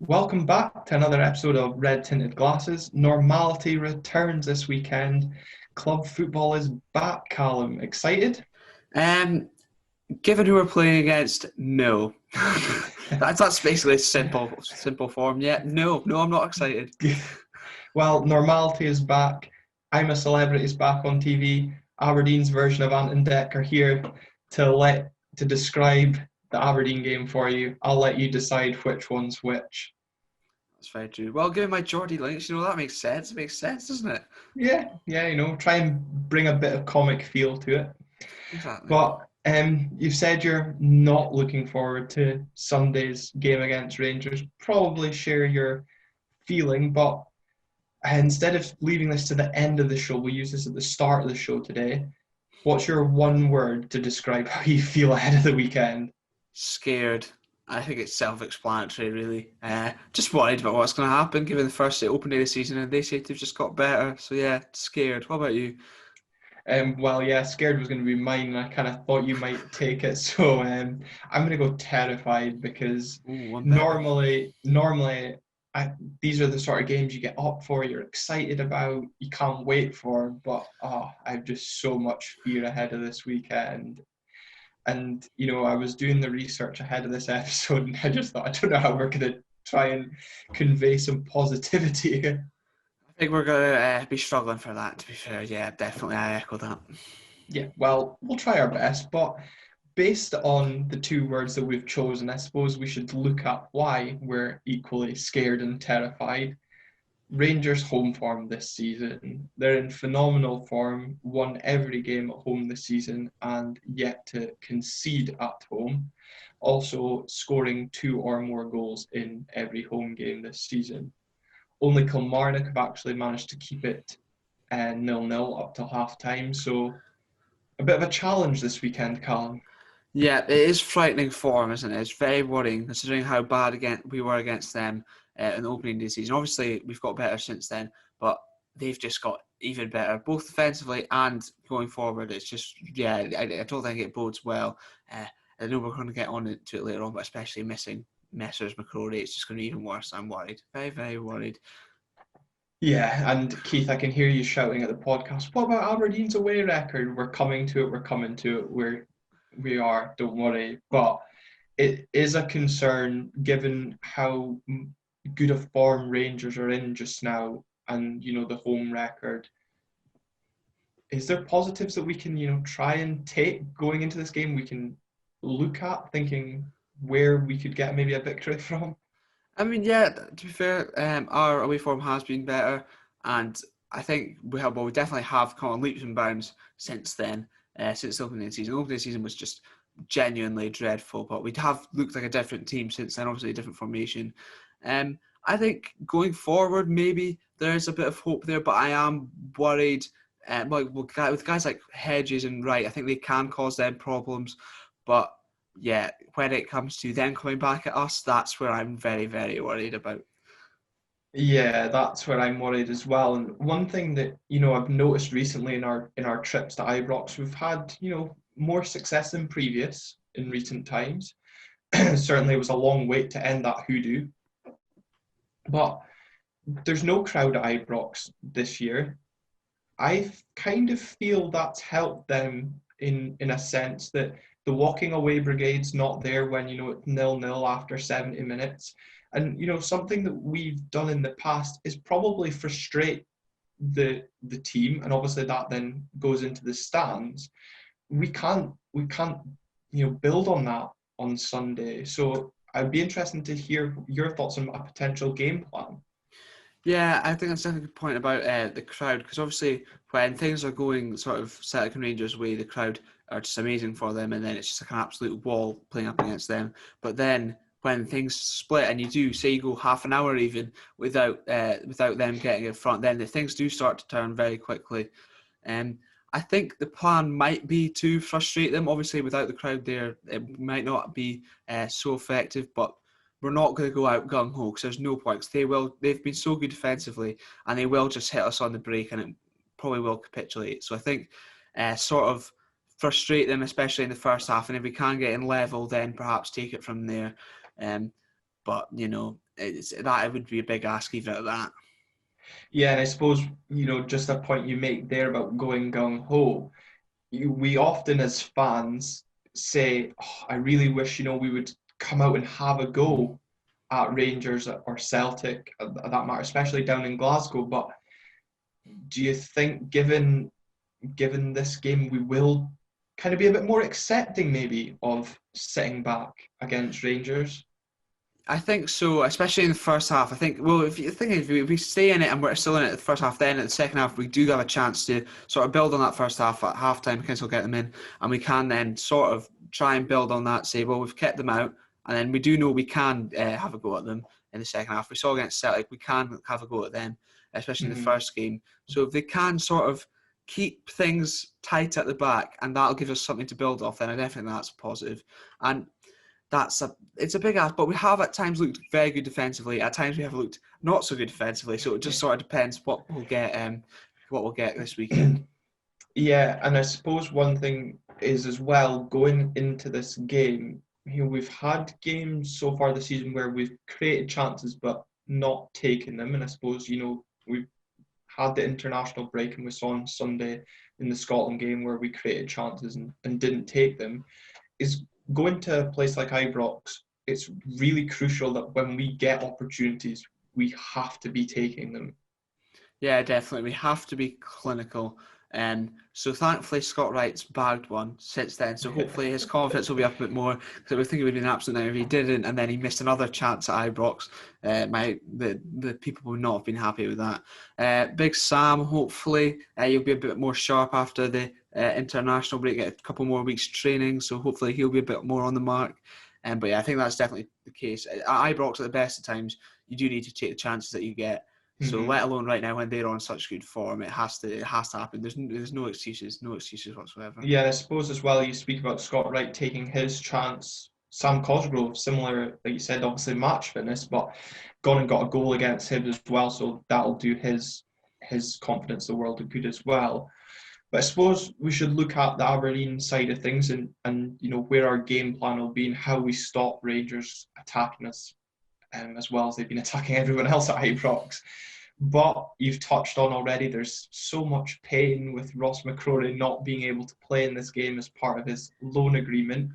Welcome back to another episode of Red Tinted Glasses. Normality returns this weekend. Club football is back, Callum. Excited? Um, Given who we're playing against, no. That's basically simple form. Yeah, no, I'm not excited. Well, normality is back. I'm a Celebrity is back on TV. Aberdeen's version of Ant and Dec are here to describe the Aberdeen game for you. I'll let you decide which one's which. That's very true. Well, given my Geordie links, that makes sense. It makes sense, doesn't it? Yeah, try and bring a bit of comic feel to it. Exactly. But you've said you're not looking forward to Sunday's game against Rangers. Probably share your feeling, but instead of leaving this to the end of the show, we'll use this at the start of the show today. What's your one word to describe how you feel ahead of the weekend? Scared. I think it's self-explanatory, really. Just worried about what's going to happen given the first open day of the season, and they seem to have just got better. So yeah, scared. What about you? Well, yeah, scared was going to be mine, and I kind of thought you might take it. So I'm going to go terrified because Ooh, one better. normally, these are the sort of games you get up for, you're excited about, you can't wait for. But I have just so much fear ahead of this weekend. And I was doing the research ahead of this episode, and I just thought, I don't know how we're going to try and convey some positivity. I think we're going to be struggling for that, to be fair. Yeah, definitely. I echo that. Yeah, well, we'll try our best, but based on the two words that we've chosen, I suppose we should look at why we're equally scared and terrified. Rangers' home form this season. They're in phenomenal form, won every game at home this season and yet to concede at home. Also scoring two or more goals in every home game this season. Only Kilmarnock have actually managed to keep it 0-0 up till half time. So a bit of a challenge this weekend, Callum. Yeah, it is frightening form, isn't it? It's very worrying considering how bad we were against them in the opening day season. Obviously, we've got better since then, but they've just got even better, both defensively and going forward. It's just, yeah, I don't think it bodes well. I know we're going to get on to it later on, but especially missing Messrs McCrory, it's just going to be even worse. I'm worried. Very, very worried. Yeah, and Keith, I can hear you shouting at the podcast. What about Aberdeen's away record? We're coming to it. We're coming to it. We are. Don't worry. But it is a concern given how good a form Rangers are in just now, and the home record. Is there positives that we can try and take going into this game? We can look at thinking where we could get maybe a victory from. I mean, yeah, to be fair, our away form has been better, and I think we definitely have come on leaps and bounds since then, since the opening season. The opening season was just genuinely dreadful, but we have looked like a different team since then, obviously a different formation. I think going forward, maybe there's a bit of hope there, but I am worried. With guys like Hedges and Wright, I think they can cause them problems, but yeah, when it comes to them coming back at us, that's where I'm very, very worried about. Yeah, that's where I'm worried as well. And one thing that, I've noticed recently in our trips to Ibrox, we've had, more success than previous in recent times. Certainly it was a long wait to end that hoodoo. But there's no crowd at Ibrox this year. I kind of feel that's helped them in a sense that the walking away brigade's not there when it's 0-0 after 70 minutes. And something that we've done in the past is probably frustrate the team, and obviously that then goes into the stands. We can't build on that on Sunday. So I'd be interested to hear your thoughts on a potential game plan. Yeah, I think that's definitely a good point about the crowd, because obviously when things are going sort of Celtic and Rangers way, the crowd are just amazing for them, and then it's just like an absolute wall playing up against them. But then when things split and you do say you go half an hour even without them getting in front, then the things do start to turn very quickly. Um, I think the plan might be to frustrate them. Obviously, without the crowd there, it might not be so effective, but we're not going to go out gung ho because there's no point. 'Cause they've been so good defensively, and they will just hit us on the break, and it probably will capitulate. So I think sort of frustrate them, especially in the first half, and if we can get in level, then perhaps take it from there. Um, but that would be a big ask even at that. Yeah, and I suppose, just a point you make there about going gung ho, we often as fans say, oh, I really wish, we would come out and have a go at Rangers or Celtic, that matter, especially down in Glasgow. But do you think, given this game, we will kind of be a bit more accepting maybe of sitting back against Rangers? I think so, especially in the first half. I think, well, if we stay in it and we're still in it the first half, then at the second half, we do have a chance to sort of build on that first half at halftime, can still get them in, and we can then sort of try and build on that, say, well, we've kept them out, and then we do know we can have a go at them in the second half. We saw against Celtic, we can have a go at them, especially in the first game. So if they can sort of keep things tight at the back, and that'll give us something to build off, then I definitely think that's positive. And it's a big ask, but we have at times looked very good defensively. At times we have looked not so good defensively. So it just sort of depends what we'll get this weekend. Yeah, and I suppose one thing is as well going into this game. We've had games so far this season where we've created chances but not taken them, and I suppose we've had the international break, and we saw on Sunday in the Scotland game where we created chances and didn't take them. Is going to a place like Ibrox, it's really crucial that when we get opportunities, we have to be taking them. Yeah, definitely. We have to be clinical. So thankfully Scott Wright's bagged one since then. So hopefully his confidence will be up a bit more, because I would think it would be an absolute nightmare if he didn't, and then he missed another chance at Ibrox. The people would not have been happy with that. Big Sam, hopefully you'll be a bit more sharp after the international break, get a couple more weeks training. So hopefully he'll be a bit more on the mark. But yeah, I think that's definitely the case. At Ibrox, at the best of times, you do need to take the chances that you get. So let alone right now when they're on such good form, it has to happen. There's no excuses whatsoever. Yeah, I suppose as well you speak about Scott Wright taking his chance. Sam Cosgrove, similar, like you said, obviously match fitness, but gone and got a goal against him as well, so that'll do his confidence the world of good as well. But I suppose we should look at the Aberdeen side of things and where our game plan will be and how we stop Rangers attacking us, as well as they've been attacking everyone else at Ibrox. But you've touched on already, there's so much pain with Ross McCrory not being able to play in this game as part of his loan agreement.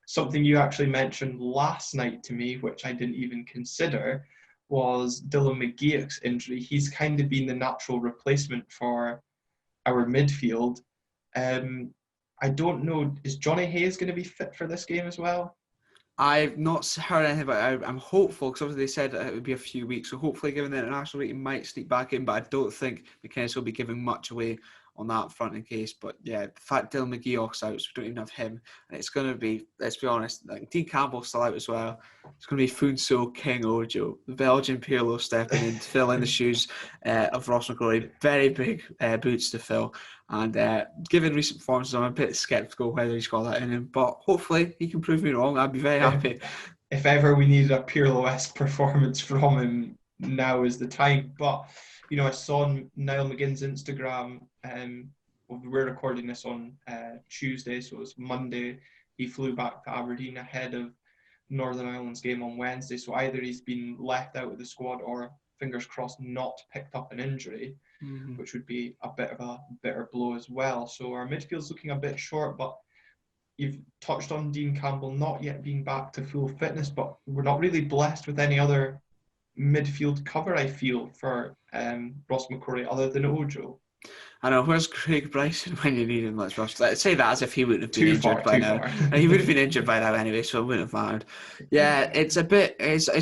Something you actually mentioned last night to me, which I didn't even consider, was Dylan McGeouch's injury. He's kind of been the natural replacement for our midfield. I don't know, is Johnny Hayes going to be fit for this game as well? I've not heard anything about it. I'm hopeful, because obviously they said it would be a few weeks. So hopefully, given the international week, he might sneak back in. But I don't think McKenzie will be giving much away on that front in case. But yeah, the fact Dylan McGeouch's out, so we don't even have him. And it's going to be, let's be honest, like Dean Campbell's still out as well. It's going to be Funso King Ojo, the Belgian Pirlo, stepping in to fill in the shoes of Ross McCrory. Very big boots to fill. And given recent performances, I'm a bit sceptical whether he's got that in him. But hopefully he can prove me wrong. I'd be very happy. If ever we needed a Pirlo-esque performance from him, now is the time. But, I saw on Niall McGinn's Instagram, we're recording this on Tuesday, so it's Monday. He flew back to Aberdeen ahead of Northern Ireland's game on Wednesday. So either he's been left out of the squad or, fingers crossed, not picked up an injury. Which would be a bit of a bitter blow as well. So our midfield's looking a bit short, but you've touched on Dean Campbell not yet being back to full fitness, but we're not really blessed with any other midfield cover, I feel, for Ross McCrory other than Ojo. I know, where's Craig Bryson when you need him? Let's say that as if he wouldn't have been injured by now. He would have been injured by now anyway, so it wouldn't have mattered. Yeah, it's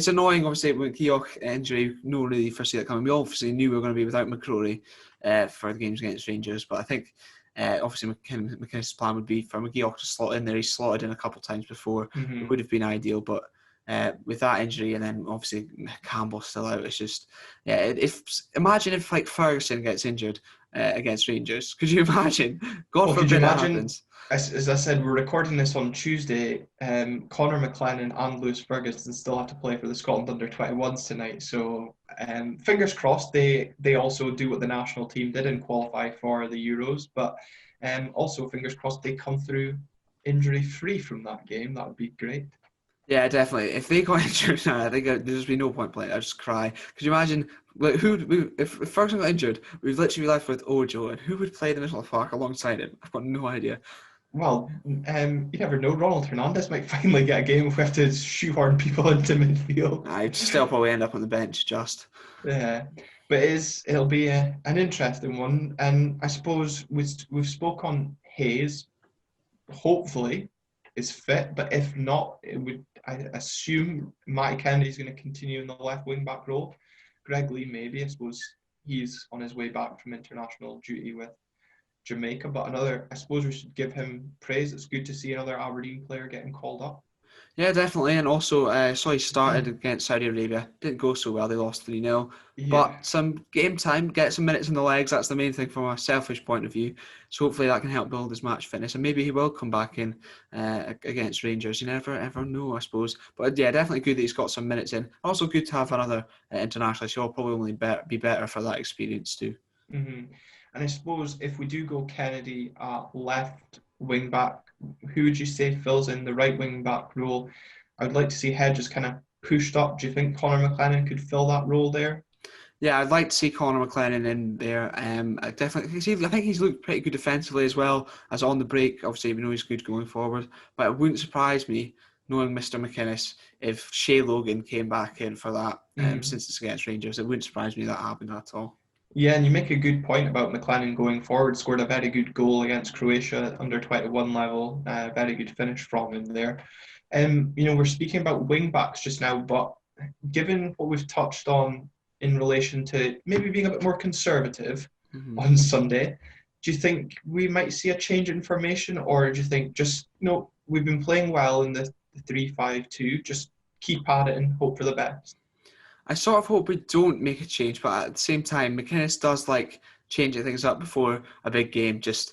annoying, obviously, with McGeouch injury. No one really foresee that coming. We obviously knew we were going to be without McCrory for the games against Rangers, but I think obviously McKinnon's plan would be for McGeouch to slot in there. He's slotted in a couple of times before. It would have been ideal, but with that injury and then obviously Campbell still out, it's just imagine if like Ferguson gets injured against Rangers. Could you imagine? God forbid that happens. As I said, we're recording this on Tuesday. Conor McLennan and Lewis Ferguson still have to play for the Scotland under-21s tonight. So fingers crossed they also do what the national team did and qualify for the Euros. But also fingers crossed they come through injury-free from that game. That would be great. Yeah, definitely. If they got injured, I think there'd just be no point playing. I'd just cry. Could you imagine, like, if Ferguson got injured, we'd literally be left with Ojo, and who would play the middle of the park alongside him? I've got no idea. Well, you never know. Ronald Hernandez might finally get a game if we have to shoehorn people into midfield. I'd still probably end up on the bench just. Yeah, but it'll be an interesting one, and I suppose we've spoke on Hayes. Hopefully, is fit, but if not, it would I assume Matty Kennedy's going to continue in the left wing back role. Greg Lee maybe. I suppose he's on his way back from international duty with Jamaica, but I suppose we should give him praise. It's good to see another Aberdeen player getting called up. Yeah, definitely. And also, saw he started against Saudi Arabia. Didn't go so well. They lost 3-0. Yeah. But some game time, get some minutes in the legs. That's the main thing from a selfish point of view. So hopefully that can help build his match fitness. And maybe he will come back in against Rangers. You never ever know, I suppose. But yeah, definitely good that he's got some minutes in. Also good to have another international. So he'll probably only be better for that experience too. Mm-hmm. And I suppose if we do go Kennedy at left wing back, who would you say fills in the right wing back role? I would like to see Hedges kind of pushed up. Do you think Connor McLennan could fill that role there? Yeah, I'd like to see Conor McLennan in there. I definitely, I think he's looked pretty good defensively as well as on the break. Obviously, we know he's good going forward, but it wouldn't surprise me, knowing Mr. McInnes, if Shea Logan came back in for that. Mm. Since it's against Rangers, it wouldn't surprise me that happened at all. Yeah, and you make a good point about McLennan going forward. Scored a very good goal against Croatia at under 21 level. Very good finish from him there. We're speaking about wing backs just now, but given what we've touched on in relation to maybe being a bit more conservative Mm-hmm. on Sunday, do you think we might see a change in formation, or do you think just we've been playing well in the 3-5-2, just keep at it and hope for the best? I sort of hope we don't make a change, but at the same time, McInnes does like changing things up before a big game, just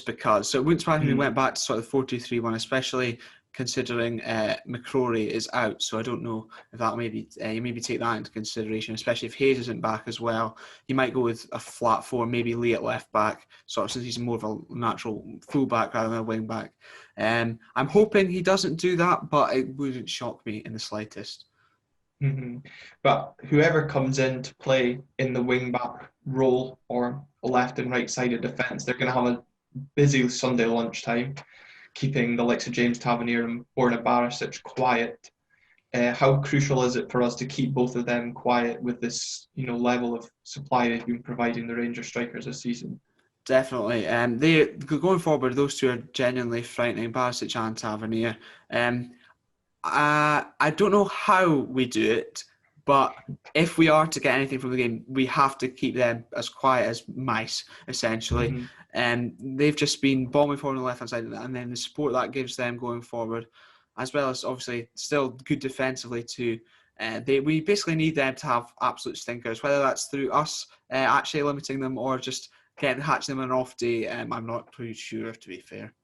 because. So it wouldn't surprise me if we Mm. went back to sort of 4-2-3-1, especially considering McCrory is out. So I don't know if that maybe you maybe take that into consideration, especially if Hayes isn't back as well. He might go with a flat four, maybe Lee at left back, sort of since he's more of a natural full back rather than a wing back. I'm hoping he doesn't do that, but it wouldn't shock me in the slightest. Hmm. But whoever comes in to play in the wing back role or left and right sided defence, they're going to have a busy Sunday lunchtime, keeping the likes of James Tavernier and Borna Barisic quiet. How crucial is it for us to keep both of them quiet with this, level of supply they've been providing the Rangers strikers this season? Definitely. They going forward, those two are genuinely frightening, Barisic and Tavernier. Um, I don't know how we do it, but if we are to get anything from the game, we have to keep them as quiet as mice, essentially. Mm-hmm. And they've just been bombing forward on the left hand side, and then the support that gives them going forward, as well as obviously still good defensively too. We basically need them to have absolute stinkers, whether that's through us actually limiting them or just getting hatching them on an off day. I'm not too sure, to be fair.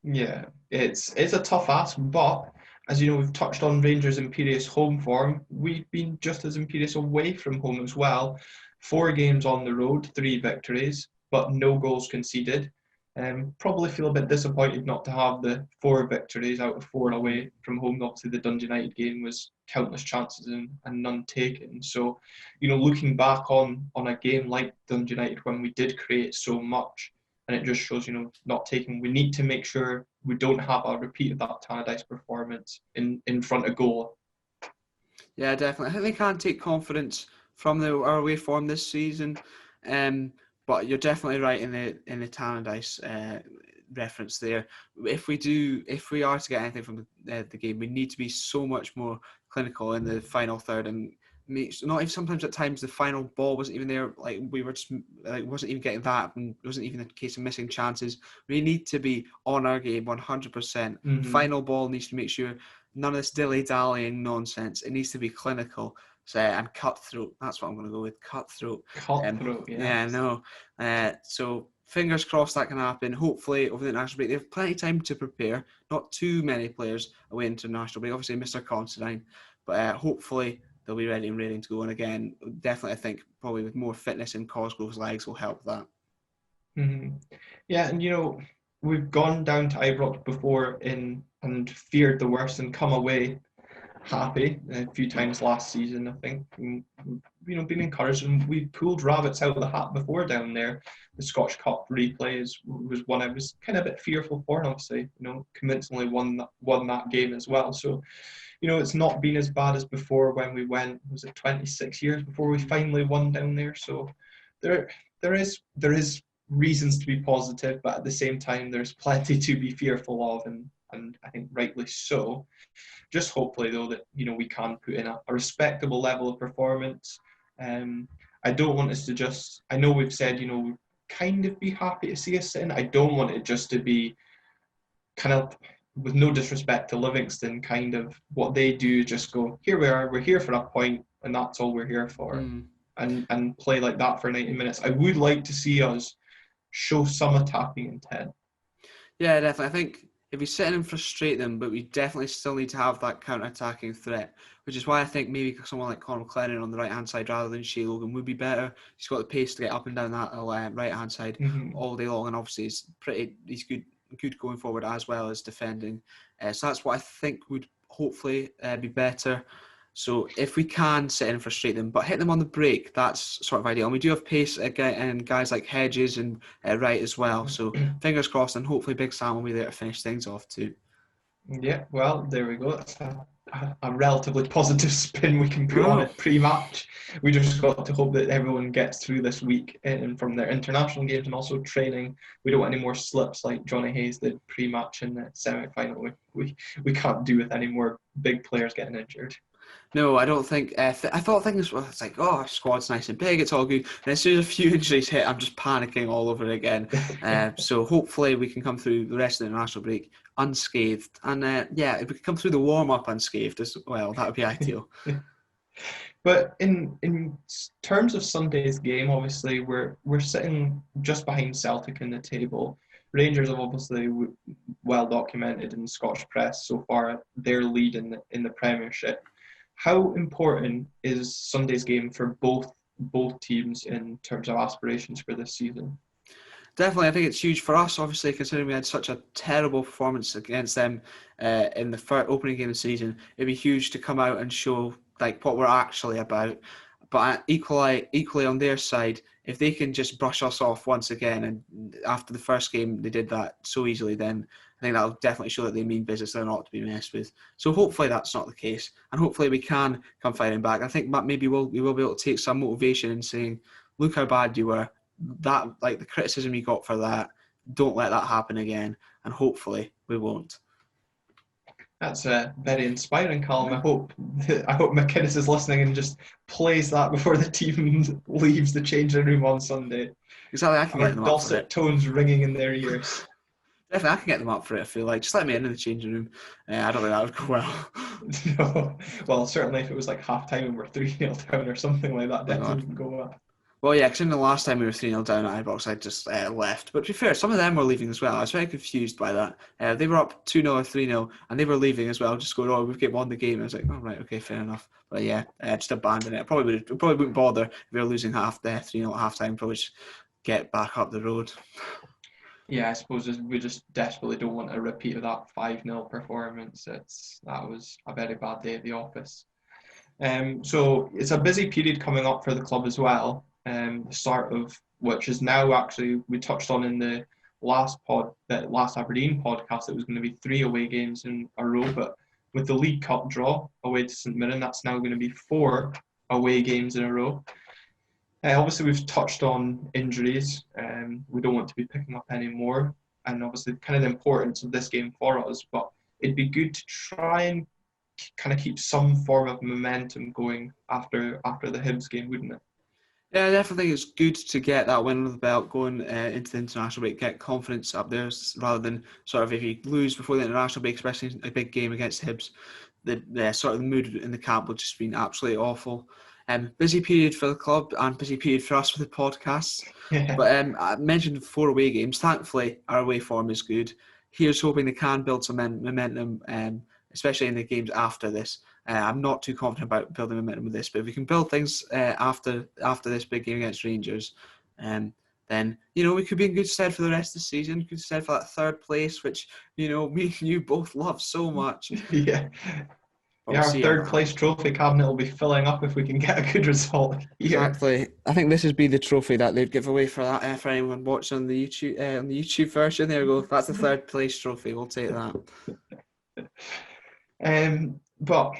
Yeah, it's a tough ask, but as you know, we've touched on Rangers' imperious home form. We've been just as imperious away from home as well. 4 games on the road, 3 victories, but no goals conceded. Probably feel a bit disappointed not to have the 4 victories out of 4 away from home. Obviously, the Dundee United game was countless chances and none taken. So, looking back on a game like Dundee United when we did create so much, and it just shows, not taking. We need to make sure we don't have a repeat of that Tannadice performance in front of goal. Yeah, definitely. I think they can take confidence from our away form this season. But you're definitely right in the Tannadice reference there. If we are to get anything from the game, we need to be so much more clinical in the final third, and not even sometimes at times the final ball wasn't even there. Like we were just like wasn't even getting that, and it wasn't even a case of missing chances. We need to be on our game 100%. Mm-hmm. Final ball needs to make sure none of this dilly-dallying nonsense. It needs to be clinical and cutthroat. That's what I'm going to go with, cutthroat. Cutthroat, Yeah, yes. no. So fingers crossed that can happen. Hopefully over the international break, they have plenty of time to prepare. Not too many players away international break. Obviously, Mr. Considine, but hopefully they'll be ready and raring to go. And again, definitely, I think probably with more fitness in Cosgrove's legs will help that. Mm-hmm. Yeah, and we've gone down to Ibrox before and feared the worst and come away happy a few times last season, I think. And, been encouraged, and we pulled rabbits out of the hat before down there. The Scotch Cup replay was one I was kind of a bit fearful for, and obviously, convincingly won that game as well. So, it's not been as bad as before when we went. Was it 26 years before we finally won down there? So, there is reasons to be positive, but at the same time, there's plenty to be fearful of, and I think rightly so. Just hopefully, though, that we can put in a respectable level of performance. I don't want us to just. I know we've said kind of be happy to see us in. I don't want it just to be kind of, with no disrespect to Livingston, kind of what they do. Just go, here we are. We're here for a point, and that's all we're here for. And play like that for 90 minutes. I would like to see us show some attacking intent. Yeah, definitely. I think if we sit in and frustrate them, but we definitely still need to have that counter-attacking threat, which is why I think maybe someone like Conor McLennan on the right-hand side rather than Shea Logan would be better. He's got the pace to get up and down that right-hand side all day long, and obviously he's good going forward as well as defending. So that's what I think would hopefully be better. So if we can sit in and frustrate them, but hit them on the break, that's sort of ideal. And we do have pace and guys like Hedges and Wright as well. So fingers crossed, and hopefully Big Sam will be there to finish things off too. Yeah, well, there we go. That's a relatively positive spin we can put on it pre-match. We just got to hope that everyone gets through this week and from their international games and also training. We don't want any more slips like Johnny Hayes did pre-match in the semi-final. We can't do with any more big players getting injured. No, I don't think. I thought things were. It's like, our squad's nice and big. It's all good. And as soon as a few injuries hit, I'm just panicking all over again. So hopefully we can come through the rest of the international break unscathed. And if we can come through the warm up unscathed as well, that would be ideal. But in terms of Sunday's game, obviously we're sitting just behind Celtic in the table. Rangers have obviously well documented in Scottish press so far their lead in the Premiership. How important is Sunday's game for both teams in terms of aspirations for this season? Definitely, I think it's huge for us, obviously, considering we had such a terrible performance against them in the first opening game of the season. It'd be huge to come out and show what we're actually about. But equally on their side, if they can just brush us off once again, and after the first game they did that so easily, then I think that'll definitely show that they mean business. They're not to be messed with. So hopefully that's not the case, and hopefully we can come fighting back. I think maybe we will be able to take some motivation in saying, look how bad you were. That the criticism you got for that, don't let that happen again, and hopefully we won't. That's very inspiring, Callum. I hope McInnes is listening and just plays that before the team leaves the changing room on Sunday. Exactly, I can get them up for it. Dulcet tones ringing in their ears. Definitely, I can get them up for it. I feel like just let me in the changing room. I don't think that would go well. No, well, certainly if it was like half time and we're 3-0 down or something like that, definitely wouldn't go well. Well, yeah, because in the last time we were 3-0 down at Ibrox, I just left. But to be fair, some of them were leaving as well. I was very confused by that. They were up 2-0 or 3-0, and they were leaving as well, just going, we've won the game. I was like, right, okay, fair enough. But yeah, just abandon it. I probably wouldn't bother if we were losing 3-0 at half time. Probably just get back up the road. Yeah, I suppose we just desperately don't want a repeat of that 5-0 performance. That was a very bad day at the office. So it's a busy period coming up for the club as well. The start of which is now actually we touched on in the last Aberdeen podcast. It was going to be 3 away games in a row, but with the League Cup draw away to St Mirren, that's now going to be 4 away games in a row. Obviously, we've touched on injuries. We don't want to be picking up any more, and obviously, kind of the importance of this game for us. But it'd be good to try and kind of keep some form of momentum going after the Hibs game, wouldn't it? Yeah, I definitely think it's good to get that win under the belt going into the international break, get confidence up there rather than sort of if you lose before the international break, especially in a big game against Hibs, the sort of the mood in the camp will just been absolutely awful. Busy period for the club and busy period for us for the podcasts. Yeah. But I mentioned 4 away games. Thankfully, our away form is good. Here's hoping they can build some momentum, especially in the games after this. I'm not too confident about building momentum with this, but if we can build things after this big game against Rangers, then, we could be in good stead for the rest of the season, good stead for that third place, which, me and you both love so much. Yeah. But Yeah, we'll our see how third that place happens. trophy cabinet will be filling up if we can get a good result here. Exactly. I think this would be the trophy that they'd give away for that for anyone watching on the YouTube version. There we go. That's the third place trophy. We'll take that. But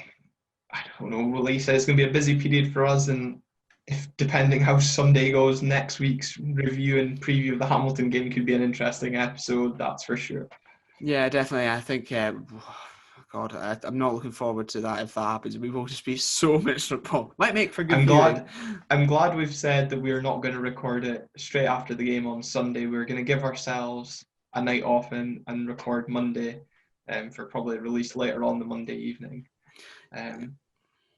I don't know. Like you said, it's going to be a busy period for us, and if depending how Sunday goes, next week's review and preview of the Hamilton game could be an interesting episode. That's for sure. Yeah, definitely. I think. God, I'm not looking forward to that if that happens. We will just be so miserable. Might make for good I'm viewing. glad. I'm glad we've said that we're not going to record it straight after the game on Sunday. We're going to give ourselves a night off and record Monday, for probably release later on the Monday evening.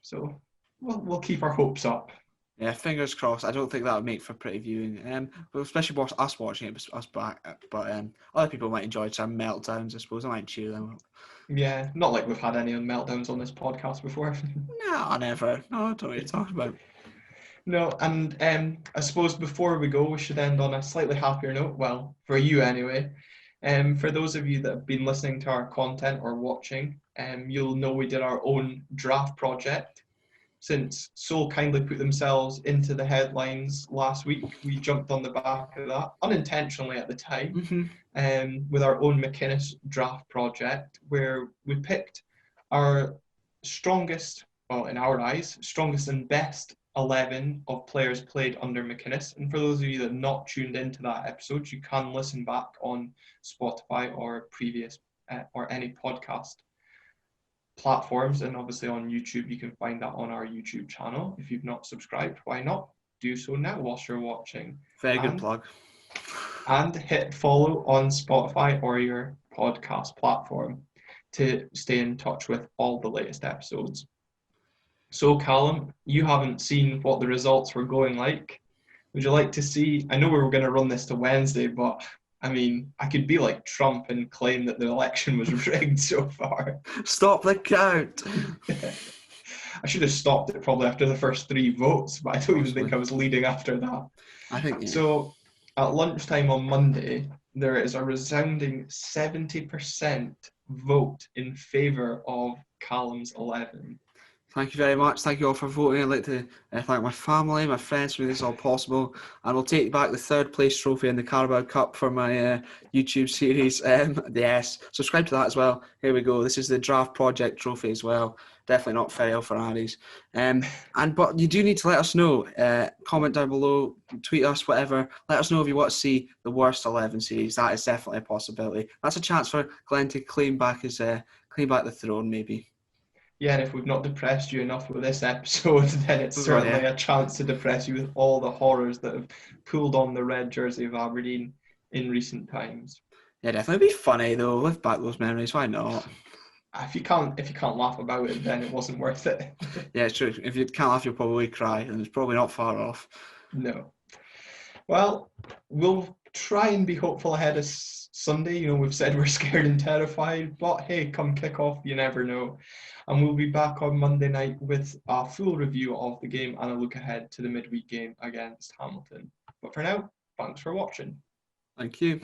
So we'll keep our hopes up. Yeah, fingers crossed. I don't think that would make for pretty viewing. But especially us watching it, us back. But other people might enjoy some meltdowns. I suppose I might cheer them up. Yeah, not like we've had any meltdowns on this podcast before. No, never. No, I don't know what you're talking about. No, and I suppose before we go, we should end on a slightly happier note. Well, for you anyway. For those of you that have been listening to our content or watching, you'll know we did our own draft project. Since Seoul kindly put themselves into the headlines last week, we jumped on the back of that, unintentionally at the time, with our own McInnes draft project, where we picked our strongest, well, in our eyes, strongest and best 11 of players played under McInnes. And for those of you that have not tuned into that episode, you can listen back on Spotify or previous or any podcast platforms, and obviously on YouTube. You can find that on our YouTube channel. If you've not subscribed, why not do so now whilst you're watching? Very good plug. And hit follow on Spotify or your podcast platform to stay in touch with all the latest episodes. So Callum, you haven't seen what the results were going like. Would you like to see? I know we were going to run this to Wednesday, but I mean, I could be like Trump and claim that the election was rigged so far. Stop the count. I should have stopped it probably after the first 3 votes, but I don't even think I was leading after that. I think, yeah. So at lunchtime on Monday, there is a resounding 70% vote in favour of CALUM'S 11. Thank you very much. Thank you all for voting. I'd like to thank my family, my friends for making this all possible. And we'll take back the third place trophy in the Carabao Cup for my YouTube series. Yes, subscribe to that as well. Here we go. This is the Draft Project trophy as well. Definitely not Ferrell Ferraris. But you do need to let us know. Comment down below, tweet us, whatever. Let us know if you want to see the worst 11 series. That is definitely a possibility. That's a chance for Glenn to claim back the throne, maybe. Yeah, and if we've not depressed you enough with this episode, then it's certainly a chance to depress you with all the horrors that have pulled on the red jersey of Aberdeen in recent times. Yeah, definitely. It'd be funny though. Live back those memories. Why not? If you can't laugh about it, then it wasn't worth it. Yeah, it's true. If you can't laugh, you'll probably cry, and it's probably not far off. No. Well, we'll try and be hopeful ahead of Sunday. You know, we've said we're scared and terrified, but hey, come kick off, you never know. And we'll be back on Monday night with a full review of the game and a look ahead to the midweek game against Hamilton. But for now, thanks for watching. Thank you.